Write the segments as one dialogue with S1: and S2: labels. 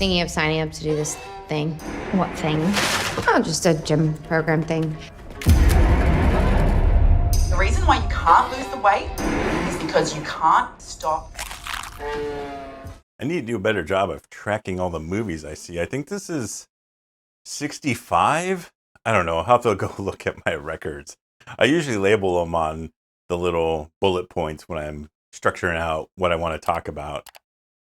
S1: thinking of signing up to do this thing.
S2: What thing?
S1: Oh, just a gym program thing.
S3: The reason why you can't lose the weight is because you can't stop.
S4: I need to do a better job of tracking all the movies I see. I think this is 65? I don't know. I'll have to go look at my records. I usually label them on the little bullet points when I'm structuring out what I want to talk about.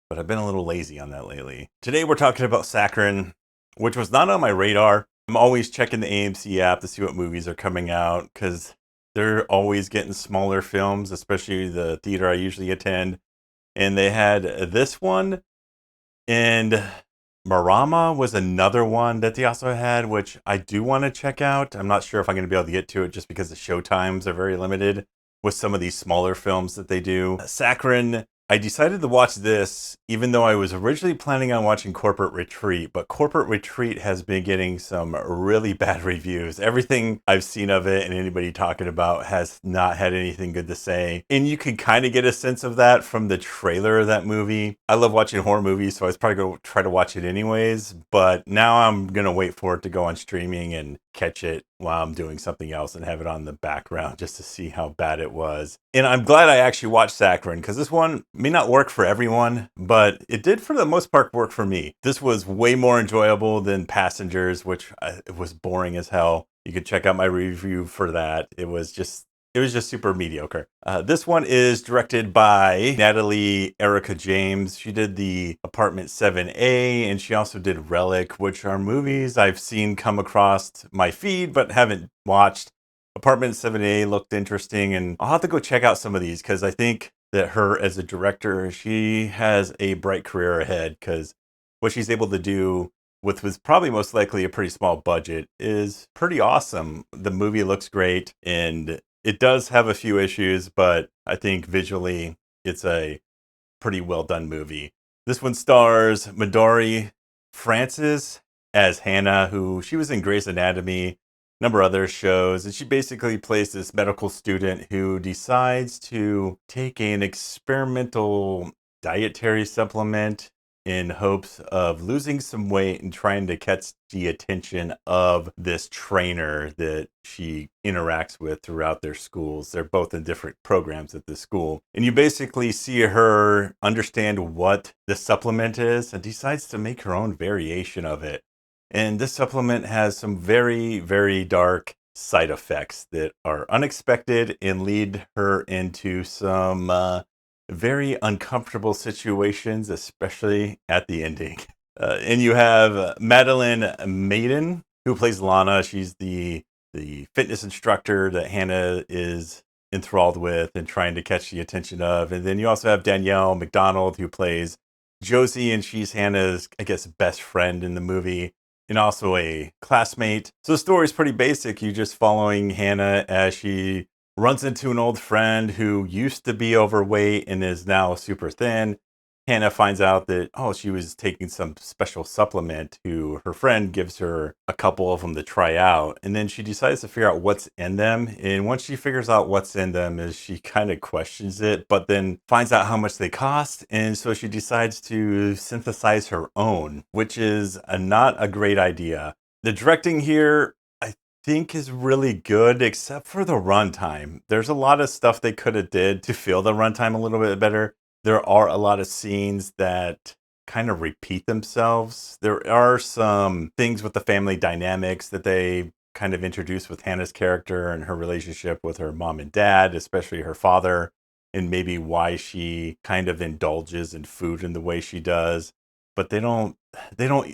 S4: But I've been a little lazy on that lately. Today we're talking about Saccharine, which was not on my radar. I'm always checking the AMC app to see what movies are coming out because they're always getting smaller films, especially the theater I usually attend. And they had this one, and Marama was another one that they also had, which I do want to check out. I'm not sure if I'm going to be able to get to it just because the show times are very limited with some of these smaller films that they do. Saccharine, I decided to watch this even though I was originally planning on watching Corporate Retreat, but Corporate Retreat has been getting some really bad reviews. Everything I've seen of it and anybody talking about has not had anything good to say. And you can kind of get a sense of that from the trailer of that movie. I love watching horror movies, so I was probably going to try to watch it anyways, but now I'm going to wait for it to go on streaming and catch it while I'm doing something else and have it on the background just to see how bad it was. And I'm glad I actually watched Saccharine because this one may not work for everyone, but it did for the most part work for me. This was way more enjoyable than Passengers, which it was boring as hell. You could check out my review for that. It was just super mediocre. This one is directed by Natalie Erica James. She did the Apartment 7A, and she also did Relic, which are movies I've seen come across my feed but haven't watched. Apartment 7A looked interesting, and I'll have to go check out some of these because I think that her as a director, she has a bright career ahead because what she's able to do with was probably most likely a pretty small budget is pretty awesome. The movie looks great, and it does have a few issues, but I think visually it's a pretty well done movie. This one stars Midori Francis as Hannah, who she was in Grey's Anatomy, a number of other shows, and she basically plays this medical student who decides to take an experimental dietary supplement in hopes of losing some weight and trying to catch the attention of this trainer that she interacts with throughout their schools. They're both in different programs at the school. And you basically see her understand what the supplement is and decides to make her own variation of it. And this supplement has some very, very dark side effects that are unexpected and lead her into some very uncomfortable situations, especially at the ending. And you have Madeline Maiden, who plays Lana. She's the fitness instructor that Hannah is enthralled with and trying to catch the attention of. And then you also have Danielle McDonald, who plays Josie, and she's Hannah's, I guess, best friend in the movie, and also a classmate. So the story's pretty basic. You're just following Hannah as she runs into an old friend who used to be overweight and is now super thin. Hannah finds out that, she was taking some special supplement who her friend gives her a couple of them to try out. And then she decides to figure out what's in them. And once she figures out what's in them, is she kind of questions it, but then finds out how much they cost. And so she decides to synthesize her own, which is not a great idea. The directing here, think is really good, except for the runtime. There's a lot of stuff they could have did to feel the runtime a little bit better. There are a lot of scenes that kind of repeat themselves. There are some things with the family dynamics that they kind of introduce with Hannah's character and her relationship with her mom and dad, especially her father, and maybe why she kind of indulges in food in the way she does. But they don't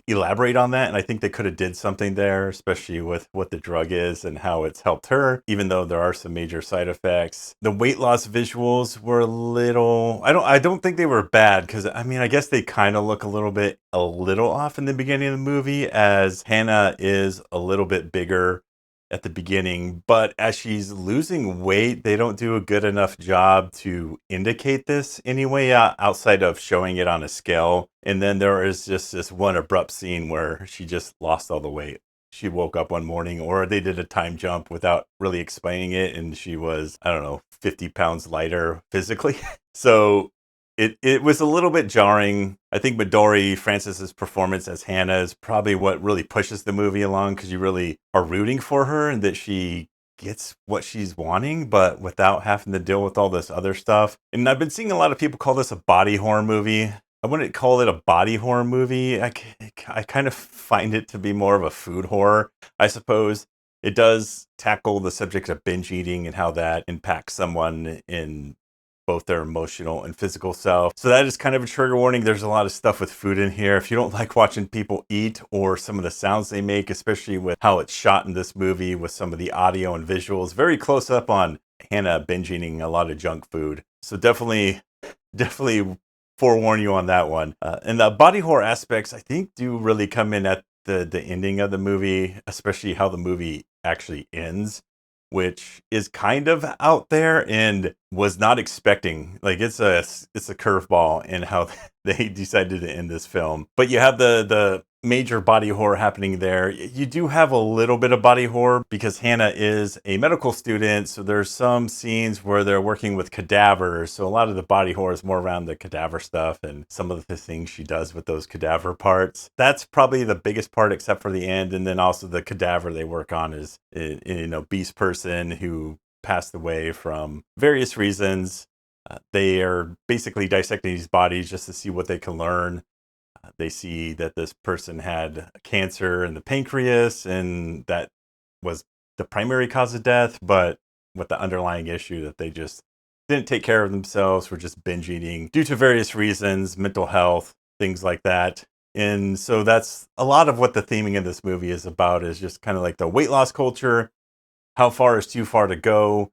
S4: elaborate on that, and I think they could have did something there, especially with what the drug is and how it's helped her, even though there are some major side effects. The weight loss visuals were a little, I don't think they were bad, because I guess they kind of look a little off in the beginning of the movie, as Hannah is a little bit bigger at the beginning, but as she's losing weight, they don't do a good enough job to indicate this anyway, outside of showing it on a scale. And then there is just this one abrupt scene where she just lost all the weight. She woke up one morning, or they did a time jump without really explaining it, and she was, 50 pounds lighter physically. So it was a little bit jarring. I think Midori Francis's performance as Hannah is probably what really pushes the movie along, because you really are rooting for her and that she gets what she's wanting, but without having to deal with all this other stuff. And I've been seeing a lot of people call this a body horror movie. I wouldn't call it a body horror movie. I kind of find it to be more of a food horror, I suppose. It does tackle the subject of binge eating and how that impacts someone in both their emotional and physical self. So that is kind of a trigger warning. There's a lot of stuff with food in here. If you don't like watching people eat or some of the sounds they make, especially with how it's shot in this movie with some of the audio and visuals, very close up on Hannah binge eating a lot of junk food. So definitely forewarn you on that one. And the body horror aspects, I think, do really come in at the ending of the movie, especially how the movie actually ends, which is kind of out there and was not expecting. Like, it's a curveball in how they decided to end this film. But you have the major body horror happening there. You do have a little bit of body horror because Hannah is a medical student, so there's some scenes where they're working with cadavers. So a lot of the body horror is more around the cadaver stuff and some of the things she does with those cadaver parts. That's probably the biggest part, except for the end. And then also the cadaver they work on is an obese person who passed away from various reasons. They are basically dissecting these bodies just to see what they can learn. They see that this person had cancer in the pancreas, and that was the primary cause of death, but with the underlying issue that they just didn't take care of themselves, were just binge eating due to various reasons, mental health, things like that. And so that's a lot of what the theming of this movie is about, is just kind of like the weight loss culture. How far is too far to go?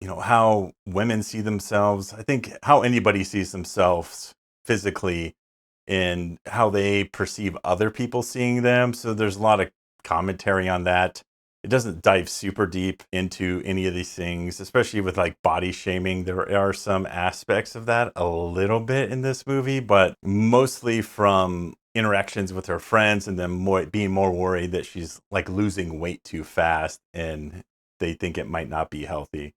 S4: You know, how women see themselves. I think how anybody sees themselves physically and how they perceive other people seeing them. So there's a lot of commentary on that. It doesn't dive super deep into any of these things, especially with like body shaming. There are some aspects of that a little bit in this movie, but mostly from interactions with her friends and them being more worried that she's like losing weight too fast and they think it might not be healthy.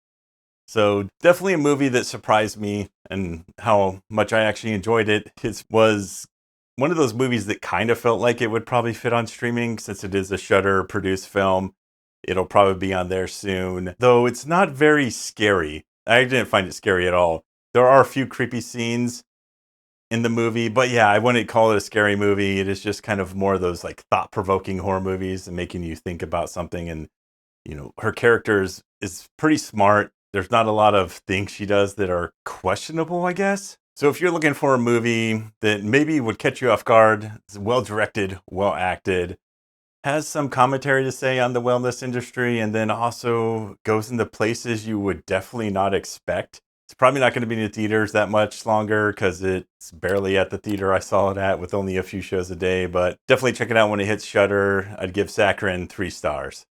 S4: So definitely a movie that surprised me, and how much I actually enjoyed it. It was one of those movies that kind of felt like it would probably fit on streaming, since it is a Shudder produced film. It'll probably be on there soon, though it's not very scary. I didn't find it scary at all. There are a few creepy scenes in the movie, but yeah, I wouldn't call it a scary movie. It is just kind of more of those like thought-provoking horror movies and making you think about something. And you know, her character is pretty smart. There's not a lot of things she does that are questionable, I guess. So if you're looking for a movie that maybe would catch you off guard, it's well directed, well acted, has some commentary to say on the wellness industry, and then also goes into places you would definitely not expect. It's probably not going to be in the theaters that much longer because it's barely at the theater I saw it at, with only a few shows a day. But definitely check it out when it hits Shudder. I'd give Saccharine 3 stars.